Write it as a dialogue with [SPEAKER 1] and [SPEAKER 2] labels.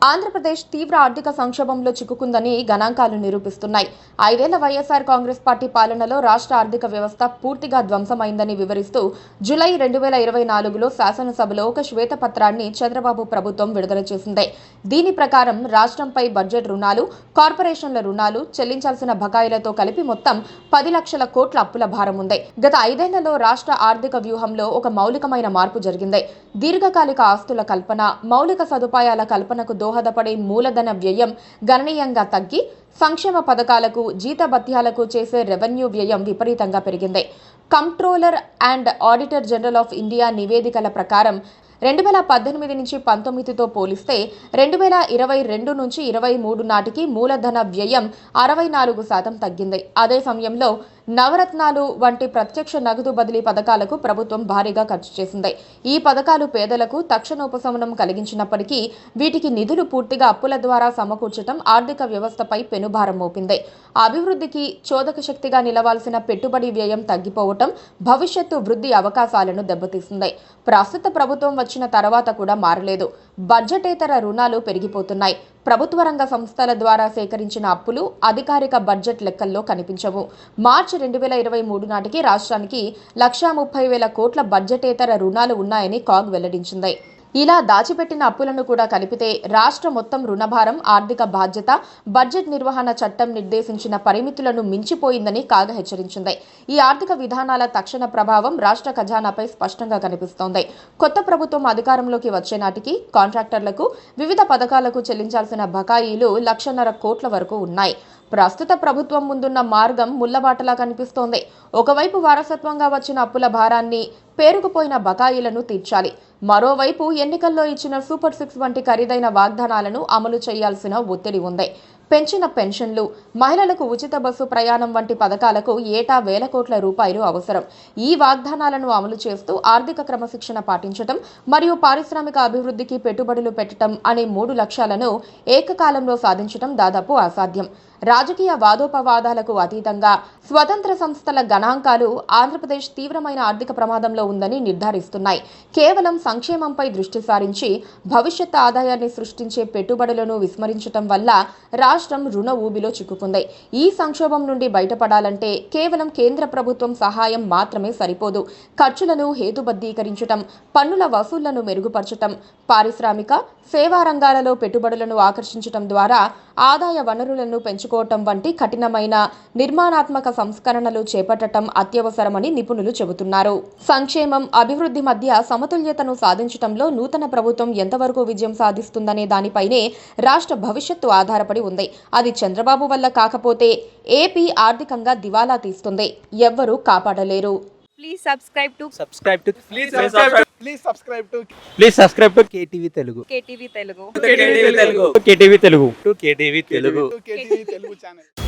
[SPEAKER 1] ఆంధ్రప్రదేశ్ తీవ్ర ఆర్థిక సంక్షోభంలో చిక్కుకుందని గణాంకాలు నిరూపిస్తున్నాయి. 5 ఏళ్ల వైఎస్ఆర్ కాంగ్రెస్ పార్టీ పాలనలో రాష్ట్ర ఆర్థిక వ్యవస్థ పూర్తిగా ధ్వంసమైందని వివరిస్తూ జూలై 2024లో శాసనసభలో ఒక శ్వేతపత్రాన్ని చంద్రబాబు ప్రభుత్వం విడుదల చేసింది. దీని ప్రకారం రాష్ట్రంపై బడ్జెట్ రుణాలు, కార్పొరేషన్ల రుణాలు, చెల్లించాల్సిన బకాయిలతో కలిపి మొత్తం 10 లక్షల కోట్ల అప్పుల భారం ఉంది. గత 5 ఏళ్లలో రాష్ట్ర ఆర్థిక వ్యూహంలో ఒక మౌలికమైన మార్పు జరిగింది. దీర్ఘకాలిక ఆస్తుల కల్పన, మౌలిక సదుపాయాల కల్పనకు దోహదపడే మూలధన వ్యయం గణనీయంగా తగ్గి సంక్షేమ పథకాలకు, జీతభత్యాలకు చేసే రెవెన్యూ వ్యయం విపరీతంగా పెరిగింది. Comptroller and auditor general of India నివేదికల ప్రకారం 2018 నుంచి 19తో పోలిస్తే 2022 నుంచి 23 నాటికి మూలధన వ్యయం 64% తగ్గింది. అదే సమయంలో నవరత్నాలు వంటి ప్రత్యక్ష నగదు బదిలీ పథకాలకు ప్రభుత్వం భారీగా ఖర్చు చేసింది. ఈ పథకాలు పేదలకు తక్షణ ఉపశమనం కలిగించినప్పటికీ వీటికి నిధులు పూర్తిగా అప్పుల ద్వారా సమకూర్చడం ఆర్థిక వ్యవస్థపై పెనుభారం మోపింది. అభివృద్ధికి చోదక శక్తిగా నిలవాల్సిన పెట్టుబడి వ్యయం తగ్గిపోవటం భవిష్యత్తు వృద్ధి అవకాశాలను దెబ్బతీసింది. ప్రస్తుత ప్రభుత్వం వచ్చిన తర్వాత కూడా మారలేదు. బడ్జెటేతర రుణాలు పెరిగిపోతున్నాయి. ప్రభుత్వ రంగ సంస్థల ద్వారా సేకరించిన అప్పులు అధికారిక బడ్జెట్ లెక్కల్లో కనిపించవు. మార్చి 2023 నాటికి రాష్ట్రానికి 1,30,000 కోట్ల బడ్జెటేతర రుణాలు ఉన్నాయని కాగ్ వెల్లడించింది. ఇలా దాచిపెట్టిన అప్పులను కూడా కలిపితే రాష్ట్ర మొత్తం రుణభారం, ఆర్థిక బాధ్యత బడ్జెట్ నిర్వహణ చట్టం నిర్దేశించిన పరిమితులను మించిపోయిందని కాగ్ హెచ్చరించింది. ఈ ఆర్థిక విధానాల తక్షణ ప్రభావం రాష్ట్ర ఖజానాపై స్పష్టంగా కనిపిస్తోంది. కొత్త ప్రభుత్వం అధికారంలోకి వచ్చే నాటికి కాంట్రాక్టర్లకు, వివిధ పథకాలకు చెల్లించాల్సిన బకాయిలు 1,50,000 కోట్ల వరకు ఉన్నాయి. ప్రస్తుత ప్రభుత్వం ముందున్న మార్గం ముళ్లబాటలా కనిపిస్తోంది. ఒకవైపు వారసత్వంగా వచ్చిన అప్పుల భారాన్ని, పేరుకుపోయిన బకాయిలను తీర్చాలి. మరోవైపు ఎన్నికల్లో ఇచ్చిన సూపర్ 6 వంటి ఖరీదైన వాగ్దానాలను అమలు చేయాల్సిన ఒత్తిడి ఉంది. పెంచిన పెన్షన్లు, మహిళలకు ఉచిత బస్సు ప్రయాణం వంటి పథకాలకు ఏటా 1,000 కోట్ల రూపాయలు అవసరం. ఈ వాగ్దానాలను అమలు చేస్తూ ఆర్థిక క్రమశిక్షణ పాటించడం మరియు పారిశ్రామిక అభివృద్ధికి పెట్టుబడులు పెట్టడం అనే 3 లక్ష్యాలను ఏకకాలంలో సాధించడం దాదాపు అసాధ్యం. రాజకీయ వాదోపవాదాలకు అతీతంగా స్వతంత్ర సంస్థల గణాంకాలు ఆంధ్రప్రదేశ్ తీవ్రమైన ఆర్థిక ప్రమాదంలో ఉందని నిర్ధారిస్తున్నాయి. కేవలం సంక్షేమంపై దృష్టి సారించి భవిష్యత్ ఆదాయాన్ని సృష్టించే పెట్టుబడులను విస్మరించడం వల్ల రాష్ట్రం రుణ ఊబిలో చిక్కుకుంది. ఈ సంక్షోభం నుండి బయటపడాలంటే కేవలం కేంద్ర ప్రభుత్వం సహాయం మాత్రమే సరిపోదు. ఖర్చులను హేతుబద్ధీకరించడం, పన్నుల వసూళ్లను మెరుగుపరచడం, పారిశ్రామిక, సేవా రంగాలలో పెట్టుబడులను ఆకర్షించడం ద్వారా ఆదాయ వనరులను పెంచుకోవటం వంటి కఠినమైన నిర్మాణాత్మక సంస్కరణలు చేపట్టడం అత్యవసరమని నిపుణులు చెబుతున్నారు. సంక్షేమం, అభివృద్ధి మధ్య సమతుల్యతను సాధించడంలో నూతన ప్రభుత్వం ఎంతవరకు విజయం సాధిస్తుందనే దానిపైనే రాష్ట్ర భవిష్యత్తు ఆధారపడి ఉంది. అది చంద్రబాబు వల్ల కాకపోతే ఏపీ ఆర్థికంగా దివాలా తీస్తుంది. ఎవ్వరూ కాపాడలేరు.
[SPEAKER 2] Please subscribe to
[SPEAKER 3] KTV Telugu.
[SPEAKER 2] KTV Telugu.
[SPEAKER 3] KTV Telugu.
[SPEAKER 2] KTV Telugu channel.